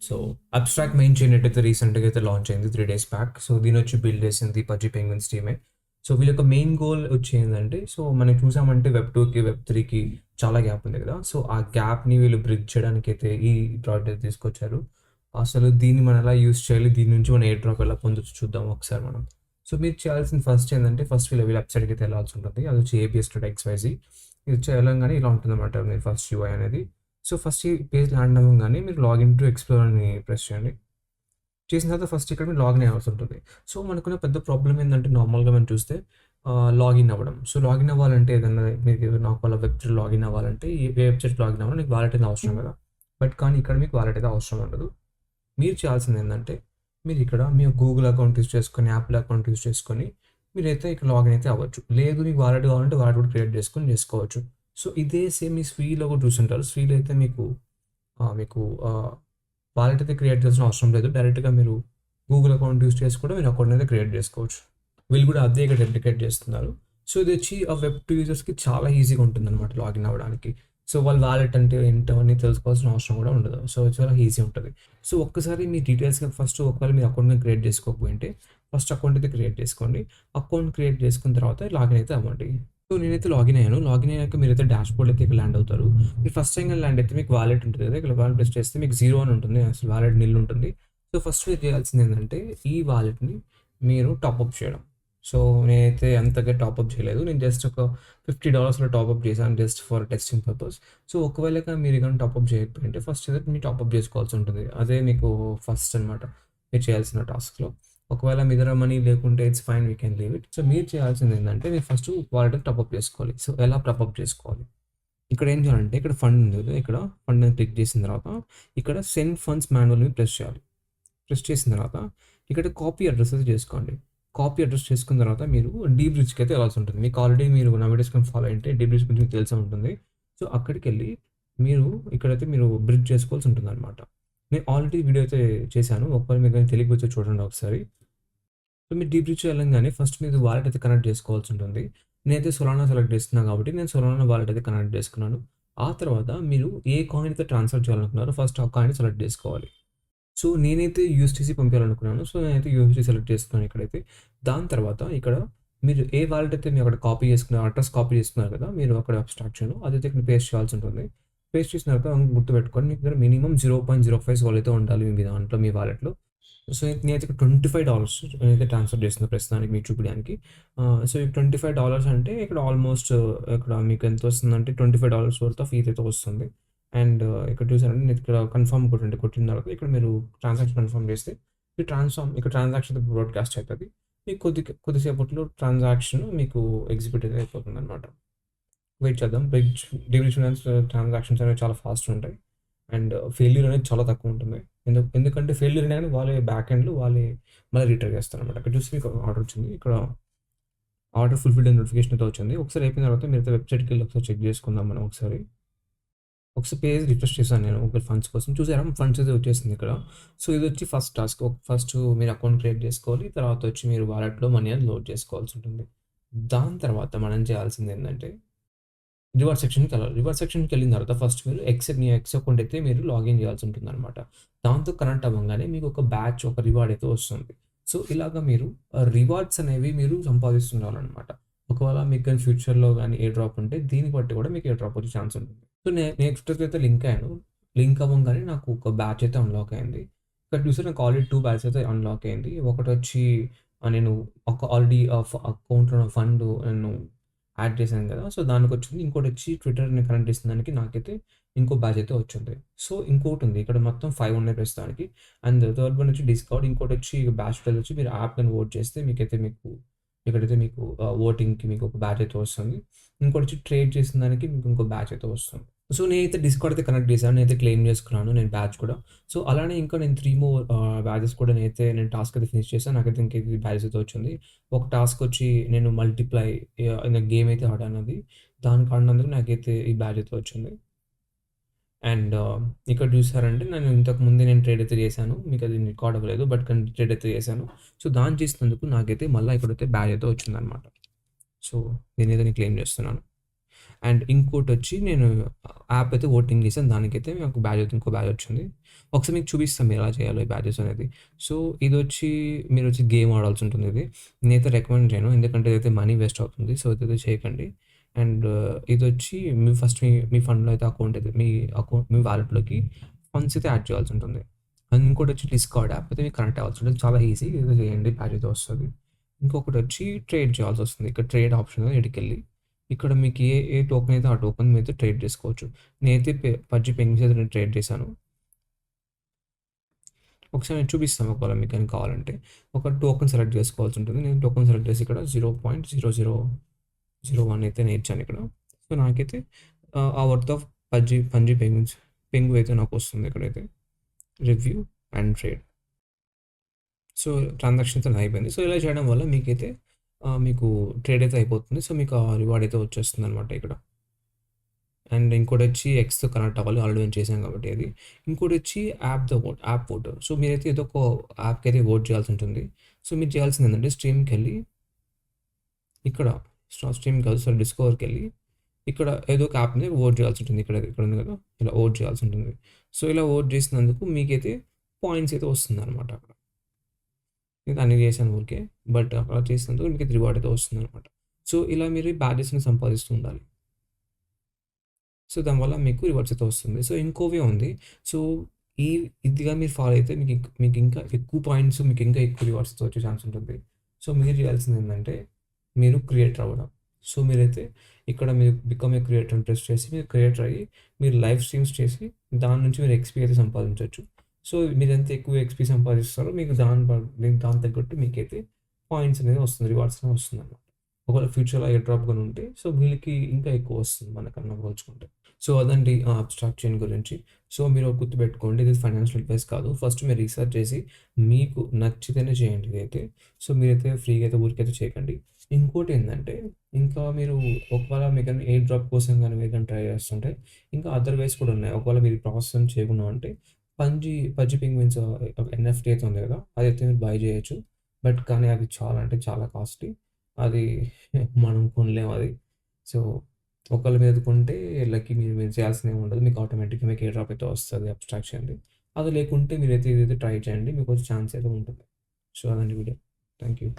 So abstract main chain అయితే రీసెంట్గా అయితే లాంచ్ అయింది 3 days బ్యాక్. సో దీని వచ్చి బిల్డ్ చేసింది పబ్జీ పెంగ్విన్స్ టీమే. సో వీళ్ళ యొక్క మెయిన్ గోల్ వచ్చి ఏంటంటే, సో మనం చూసామంటే వెబ్ 2కి వెబ్ 3కి చాలా గ్యాప్ ఉంది కదా. సో ఆ గ్యాప్ని వీళ్ళు బ్రిడ్జ్ చేయడానికి అయితే ఈ ప్రాజెక్ట్ అయితే తీసుకొచ్చారు. అసలు దీన్ని మనం ఎలా యూస్ చేయాలి, దీని నుంచి మనం ఎయిర్ డ్రాప్ ఎలా పొందొచ్చు చూద్దాం ఒకసారి మనం. సో మీరు చేయాల్సిన ఫస్ట్ ఏంటంటే, ఫస్ట్ వీళ్ళ వెబ్సైట్కి అయితే వెళ్ళాల్సి ఉంటుంది. అది వచ్చి APS.xyz. ఇది చేయాలంగానే ఇలా ఉంటుందన్నమాట మీరు ఫస్ట్ UI అనేది. సో ఫస్ట్ ఈ పేజ్ ల్యాండ్ అవ్వగానే మీరు లాగిన్ టు ఎక్స్‌ప్లోర్ అని ప్రెస్ చేయండి. చేసిన తర్వాత ఫస్ట్ ఇక్కడ మీరు లాగిన్ అవ్వాల్సి ఉంటుంది. సో మనకున్న పెద్ద ప్రాబ్లమ్ ఏందంటే, నార్మల్‌గా మనం చూస్తే లాగిన్ అవ్వడం. సో లాగిన్ అవ్వాలంటే ఏదన్నా మీకు ఒకవేళ వెబ్‌సైట్ లాగిన్ అవ్వాలంటే ఈ వెబ్‌సైట్ లాగిన్ అవ్వాలంటే నీకు వాలెట్ అనేది అవసరం కదా. బట్ కానీ ఇక్కడ మీకు వాలెట్ అయితే అవసరం ఉండదు. మీరు చేయాల్సింది ఏందంటే, మీరు ఇక్కడ మీ గూగుల్ అకౌంట్ యూజ్ చేసుకొని, యాపిల్ అకౌంట్ యూజ్ చేసుకొని మీరైతే ఇక్కడ లాగిన్ అయితే అవ్వచ్చు. లేదు మీకు వాలెట్ కావాలంటే వాలెట్ కూడా క్రియేట్ చేసుకొని చేసుకోవచ్చు. సో ఇదే సేమ్ మీ స్వీలో కూడా చూసుంటారు. స్వీలో అయితే మీకు వాలెట్ అయితే క్రియేట్ చేయాల్సిన అవసరం లేదు. డైరెక్ట్‌గా మీరు గూగుల్ అకౌంట్ యూజ్ చేసి కూడా మీరు అకౌంట్ అయితే క్రియేట్ చేసుకోవచ్చు. వీళ్ళు కూడా అదే ఇక్కడ డెడికేట్ చేస్తున్నారు. సో ఇది వచ్చి వెబ్2 యూజర్స్‌కి చాలా ఈజీగా ఉంటుందన్నమాట లాగిన్ అవ్వడానికి. సో వాళ్ళ వాలెట్ అంటే ఏంటో అని తెలుసుకోవాల్సిన అవసరం కూడా ఉండదు. సో చాలా ఈజీ ఉంటది. సో ఒక్కసారి మీ డీటెయిల్స్‌గా ఫస్ట్ ఒకవేళ మీరు అకౌంట్ క్రియేట్ చేసుకోకపోయింటే ఫస్ట్ అకౌంట్ అయితే క్రియేట్ చేసుకోండి. అకౌంట్ క్రియేట్ చేసుకున్న తర్వాత లాగిన్ అయితే అవ్వండి. సో నేనైతే లాగిన్ అయ్యాను. లాగిన్ అయ్యాక మీరైతే డాష్‌బోర్డ్‌లోకి ఇక్కడ ల్యాండ్ అవుతారు. మీరు ఫస్ట్ టైమ్ గాని ల్యాండ్ అయితే మీకు వాలెట్ ఉంటుంది కదా. ఇక్కడ వాలెట్ ప్రెస్ చేస్తే మీకు 0 అని ఉంటుంది. అసలు వాలెట్ నిల్ ఉంటుంది. సో ఫస్ట్ మీరు చేయాల్సింది ఏంటంటే, ఈ వాలెట్‌ని మీరు టాపప్ చేయడం. సో నేనైతే అంతగా టాపప్ చేయలేదు. నేను జస్ట్ ఒక $50లో టాపప్ చేశాను just for testing purpose. So ఒకవేళ మీరు గాని టాపప్ చేయకపోయింటే ఫస్ట్ అయితే మీరు టాపప్ చేసుకోవాల్సి ఉంటుంది. అదే మీకు ఫస్ట్ అనమాట మీరు చేయాల్సిన టాస్క్‌లో. ఒకవేళ మీ దగ్గర మనీ లేకుంటే it's fine, we can leave it. So మీరు చేయాల్సింది ఏంటంటే, మీరు ఫస్ట్ వాలెట్ టాపప్ చేసుకోవాలి. సో ఎలా టాపప్ చేసుకోవాలి? ఇక్కడ ఏం చేయాలంటే, ఇక్కడ ఫండ్ ఉంది కదా, ఇక్కడ ఫండ్ అని క్లిక్ చేసిన తర్వాత ఇక్కడ సెండ్ ఫండ్స్ మాన్యువల్ మీద ప్రెస్ చేయాలి. ప్రెస్ చేసిన తర్వాత ఇక్కడ కాపీ అడ్రస్ అయితే చేసుకోండి. కాపీ అడ్రస్ చేసుకున్న తర్వాత మీరు డీబ్రిడ్జ్‌కి అయితే వెళ్ళాల్సి ఉంటుంది. మీకు ఆల్రెడీ మీరు నా వీడియోస్ ఫాలో అయ్యుంటే డీబ్రిడ్జ్ గురించి మీకు తెలిసే ఉంటుంది. సో అక్కడికెళ్ళి మీరు ఇక్కడైతే మీరు బ్రిడ్జ్ చేసుకోవాల్సి ఉంటుందన్నమాట. నేను ఆల్రెడీ వీడియో అయితే చేశాను. ఒకవేళ మీకు గాని తెలియకపోతే చూడండి ఒకసారి. సో మీరు డీబ్రిడ్జ్ వెళ్ళంగానే ఫస్ట్ మీరు వాలెట్ అయితే కనెక్ట్ చేసుకోవాల్సి ఉంటుంది. నేనైతే సొలానా సెలెక్ట్ చేస్తున్నాను కాబట్టి నేను సొలానా వాలెట్ అయితే కనెక్ట్ చేసుకున్నాను. ఆ తర్వాత మీరు ఏ కాయిన్ అయితే ట్రాన్స్‌ఫర్ చేయాలనుకున్నారో ఫస్ట్ ఆ కాయిన్ సెలెక్ట్ చేసుకోవాలి. సో నేనైతే యూఎస్‌డీసీ పంపించాలనుకున్నాను. సో నేనైతే యూఎస్‌డీ సెలెక్ట్ చేస్తున్నాను ఇక్కడైతే. దాని తర్వాత ఇక్కడ మీరు ఏ వాలెట్ అయితే మీరు అక్కడ కాపీ చేసుకున్నారు, అడ్రస్ కాపీ చేసుకున్నారు కదా, మీరు అక్కడ అబ్స్ట్రాక్షన్ అదైతే ఇక్కడ పేస్ట్ చేయాల్సి ఉంటుంది. పేస్ట్ చేసిన తర్వాత గుర్తుపెట్టుకోండి, మీ దగ్గర మినిమమ్ 0.05 SOL అయితే ఉండాలి మీ దాంట్లో, మీ వాలెట్‌లో. సో నేనైతే ఇక్కడ $25 నేనైతే ట్రాన్స్‌ఫర్ చేస్తున్నా ప్రస్తుతానికి మీకు చూపియడానికి. సో ఈ $25 అంటే ఇక్కడ ఆల్మోస్ట్ ఇక్కడ మీకు ఎంత వస్తుందంటే $25 వర్త్ ఆఫ్ ఈథ్ అయితే వస్తుంది. అండ్ ఇక్కడ చూసారంటే నేను ఇక్కడ కన్ఫర్మ్ కొట్టండి. కొట్టిన తర్వాత ఇక్కడ మీరు ట్రాన్సాక్షన్ కన్ఫర్మ్ చేస్తే ఈ ఇక్కడ ట్రాన్సాక్షన్ బ్రాడ్‌కాస్ట్ అయితది. మీకు కొద్దిసేపట్లో ట్రాన్సాక్షన్ మీకు ఎగ్జిక్యూట్ అయితే అయిపోతుందన్నమాట. వెయిట్ చేద్దాం. డీబ్రిడ్జ్ ఫైనాన్స్ ట్రాన్సాక్షన్స్ అనేవి చాలా ఫాస్ట్‌గా ఉంటాయి. అండ్ ఫెయిల్యూర్ అనేది చాలా తక్కువ ఉంటుంది. ఎందుకంటే ఫెయిల్యూర్ అయినా గాని వాళ్ళే బ్యాక్ ఎండ్‌లో మళ్ళీ రీట్రై చేస్తారన్నమాట. ఇక్కడ చూస్తే మీకు ఆర్డర్ వచ్చింది. ఇక్కడ ఆర్డర్ ఫుల్‌ఫిల్డ్ అని నోటిఫికేషన్ అయితే వచ్చింది. ఒకసారి అయిపోయిన తర్వాత మీరైతే వెబ్‌సైట్‌కెళ్ళి ఒకసారి చెక్ చేసుకుందాం మనం ఒకసారి. ఒకసారి పేజ్ రిఫ్రెష్ చేశాను నేను ఒకవేళ ఫండ్స్ కోసం. చూసారా ఫండ్స్ అయితే వచ్చేసింది ఇక్కడ. సో ఇదొచ్చి ఫస్ట్ టాస్క్. ఫస్ట్ మీరు అకౌంట్ క్రియేట్ చేసుకోవాలి. తర్వాత వచ్చి మీరు వాలెట్‌లో మనీ అనేది లోడ్ చేసుకోవాల్సి ఉంటుంది. దాని తర్వాత మనం చేయాల్సింది ఏందంటే, రివార్డ్ సెక్షన్‌కెళ్ళాలి. రివార్డ్ సెక్షన్‌కెళ్ళిన తర్వాత ఫస్ట్ మీరు మీ ఎక్స్ అకౌంట్ అయితే మీరు లాగిన్ చేయాల్సి ఉంటుందన్నమాట. దాంతో కనెక్ట్ అవ్వంగానే మీకు ఒక బ్యాచ్, ఒక రివార్డ్ అయితే వస్తుంది. సో ఇలాగ మీరు రివార్డ్స్ అనేవి మీరు సంపాదిస్తుండాలన్నమాట. ఒకవేళ మీకు గాని ఫ్యూచర్‌లో గాని ఎయిర్ డ్రాప్ ఉంటే దీన్ని బట్టి కూడా మీకు ఎయిర్ డ్రాప్ వచ్చే ఛాన్స్ ఉంటుంది. సో నేను ఎక్స్‌ట్రా‌గా లింక్ అయ్యాను. లింక్ అవ్వంగానే నాకు ఒక బ్యాచ్ అయితే అన్‌లాక్ అయింది. ఇక్కడ చూస్తే నాకు ఆల్రెడీ 2 బ్యాచెస్ అయితే అన్‌లాక్ అయింది. ఒకటొచ్చి నేను ఆల్రెడీ అకౌంట్‌లో ఫండ్ నేను యాడ్ చేశాను కదా. సో దానికొచ్చింది. ఇంకోటొచ్చి ట్విట్టర్‌ని కనెక్ట్ చేసిన దానికి నాకైతే ఇంకో బ్యాచ్ అయితే వచ్చింది. సో ఇంకోటుంది. ఇక్కడ మొత్తం 5 ఉన్నాయి ప్రస్తుతానికి. అండ్ థర్డ్ వన్ వచ్చి డిస్కౌంట్. ఇంకోటొచ్చి బ్యాచ్ వచ్చి మీరు యాప్ గాని ఓట్ చేస్తే ఇక్కడైతే మీకు ఓటింగ్‌కి మీకు ఒక బ్యాచ్ అయితే వస్తుంది. ఇంకోటొచ్చి ట్రేడ్ చేసిన దానికి మీకు ఇంకో బ్యాచ్ అయితే వస్తుంది. సో నేనైతే డిస్కౌంట్ అయితే కనెక్ట్ చేశాను. నేనైతే క్లెయిమ్ చేసుకున్నాను నేను బ్యాచ్ కూడా. సో అలానే ఇంకా నేను 3 మోర్ బ్యాచెస్ కూడా నేను టాస్క్ అయితే ఫినిష్ చేశాను. నాకైతే ఇంక ఇది బ్యాచెస్ అయితే వచ్చింది. ఒక టాస్క్ వచ్చి నేను మల్టిప్లై గేమ్ అయితే ఆడాను అది. దానికి ఆడినందుకు నాకైతే ఈ బ్యాచ్ అయితే వచ్చింది. అండ్ ఇక్కడ చూసారంటే ఇంతకు ముందే నేను ట్రేడ్ అయితే చేశాను. మీకు అది రికార్డ్ అవ్వలేదు. బట్ కానీ ట్రేడ్ అయితే చేశాను. సో దాన్ని చేసినందుకు నాకైతే మళ్ళా ఇక్కడైతే బ్యాచ్ అయితే వచ్చిందనమాట. సో దీన్నైతే నేను క్లెయిమ్ చేస్తున్నాను. అండ్ ఇంకోటొచ్చి నేను యాప్ అయితే ఓటింగ్ చేశాను. దానికైతే నాకు బ్యాడ్జ్ అయితే ఇంకో బ్యాడ్జ్ వచ్చింది. ఒకసారి మీకు చూపిస్తాను ఎలా చేయాలో ఈ బ్యాడ్జెస్ అనేది. సో, ఇదొచ్చి మీరొచ్చి గేమ్ ఆడాల్సి ఉంటుంది ఇది. నేనైతే రికమెండ్ చేయను. ఎందుకంటే ఇదైతే మనీ వేస్ట్ అవుతుంది. సో, ఇదైతే చేయకండి. అండ్ ఇదొచ్చి మీ ఫస్ట్ మీ ఫండ్‌లో అయితే అకౌంట్ అయితే మీ వాలెట్‌లోకి ఫండ్స్ అయితే యాడ్ చేయాల్సి ఉంటుంది. అండ్ ఇంకోటొచ్చి డిస్కార్డ్ యాప్ అయితే మీకు కనెక్ట్ అవ్వాల్సి ఉంటుంది. చాలా ఈజీ. ఏదో చేయండి బ్యాడ్జ్ అయితే వస్తది. ఇంకొకటొచ్చి ట్రేడ్ చేయాల్సొస్తుంది. ఇక్కడ ట్రేడ్ ఆప్షన్ ఉంది. ఈడికెళ్ళి ఇక్కడ మీకు ఏ టోకెన్ అయితే ఆ టోకెన్ మీరైతే ట్రేడ్ చేసుకోవచ్చు. నేనైతే పజ్జి పెంగ్విన్స్ అయితే నేను ట్రేడ్ చేశాను. ఒకసారి నేను చూపిస్తాను ఒకవేళ మీకు గాని కావాలంటే. ఒక టోకెన్ సెలెక్ట్ చేసుకోవాల్సి ఉంటుంది. నేను టోకెన్ సెలెక్ట్ చేసి ఇక్కడ 0.0001 అయితే నేను ఇచ్చాను ఇక్కడ. సో, నాకైతే ఆ వర్త్ ఆఫ్ పజ్జి పెంగు అయితే నాకొస్తుంది ఇక్కడైతే. Review and trade. So, transaction అయితే అయిపోయింది. సో, ఇలా చేయడం వల్ల మీకైతే మీకు ట్రేడ్ అయితే అయిపోతుంది. సో, మీకు ఆ రివార్డ్ అయితే వచ్చేస్తుందనమాట ఇక్కడ. అండ్ ఇంకోటొచ్చి ఎక్స్‌తో కనెక్ట్ అవ్వాలి. ఆల్రెడీ నేను చేశాను కాబట్టి అది. ఇంకోటొచ్చి యాప్ ఓట్. సో, మీరైతే ఏదో ఒక యాప్‌కైతే ఓట్ చేయాల్సి ఉంటుంది. సో, మీరు చేయాల్సింది ఏంటంటే స్ట్రీమ్‌కెళ్ళి ఇక్కడ స్ట్రీమ్ కాదు సారీ డిస్కవర్‌కెళ్ళి ఇక్కడ ఏదో ఒక యాప్ మీద ఓట్ చేయాల్సి ఉంటుంది. ఇక్కడ ఉంది కదా! ఇలా ఓట్ చేయాల్సి ఉంటుంది. సో, ఇలా ఓట్ చేసినందుకు మీకైతే పాయింట్స్ అయితే వస్తుందనమాట అక్కడ. నేను అన్ని చేశాను ఊరికే. బట్ అలా చేసినందుకు మీకు రివార్డ్ అయితే వస్తుందనమాట. సో, ఇలా మీరు బ్యాడ్జెస్‌ని సంపాదిస్తూ ఉండాలి. సో, దానివల్ల మీకు రివార్డ్స్ అయితే వస్తుంది. సో, ఇంకోవే ఉంది. సో, ఈ ఇదిగా మీరు ఫాలో అయితే మీకు ఇంకా ఎక్కువ పాయింట్స్, మీకు ఇంకా ఎక్కువ రివార్డ్స్‌తో వచ్చే ఛాన్స్ ఉంటుంది. సో, మీరు చేయాల్సింది ఏంటంటే, మీరు క్రియేటర్ అవ్వడం. సో, మీరైతే ఇక్కడ మీరు బికమ్ ఏ క్రియేటర్ అని ప్రెస్ చేసి, మీరు క్రియేటర్ అయ్యి, మీరు లైవ్ స్ట్రీమ్స్ చేసి, దాని నుంచి మీరు ఎక్స్‌పీ అయితే సంపాదించొచ్చు. సో, మీరెంత ఎక్కువ ఎక్స్‌పీ సంపాదిస్తారో, మీకు దానికి తగ్గట్టు మీకైతే పాయింట్స్ అనేది వస్తుంది. రివార్డ్స్ అనేవి వస్తుందన్నమాట. ఒకవేళ ఫ్యూచర్‌లో ఎయిర్ డ్రాప్ గాని ఉంటే, సో, వీళ్ళకి ఇంకా ఎక్కువ వస్తుంది మనకన్నా పోల్చుకుంటే. సో, అదండి అబ్స్ట్రాక్ట్ చైన్ గురించి. సో, మీరు గుర్తుపెట్టుకోండి ఇది ఫైనాన్షియల్ అడ్వైస్ కాదు. ఫస్ట్ మీరు రిసర్చ్ చేసి మీకు నచ్చితేనే చేయండి ఇదైతే. సో, మీరైతే ఫ్రీగా అయితే ఊరికైతే చేయకండి. ఇంకోటేందంటే, ఇంకా మీరు ఒకవేళ మీకేమైనా ఎయిర్ డ్రాప్ కోసం గాని మీరు గాని ట్రై చేస్తుంటే, ఇంకా అదర్ వేస్ కూడా ఉన్నాయి. ఒకవేళ మీరు ఈ ప్రాసెస్ ఏం చేయకుండా ఉంటే, పజ్జి పెంగ్విన్స్ ఎన్ఎఫ్‌టి అయితే ఉంది కదా! అదైతే మీరు బై చేయొచ్చు. బట్ కానీ అది చాలా అంటే చాలా కాస్ట్‌లీ. అది మనం కొనలేం అది. సో, ఒకళ్ళ మీద కొంటే లక్కీ మీరు చేయాల్సిందేమి ఉండదు. మీకు ఆటోమేటిక్‌గా మీకు ఎయిర్ డ్రాప్ అయితే వస్తది అబ్స్ట్రాక్షన్‌ది. అది లేకుంటే మీరైతే ఇదైతే ట్రై చేయండి. మీకొచ్చే ఛాన్స్ అయితే ఉంటుంది. సో, అదండి వీడియో. Thank you.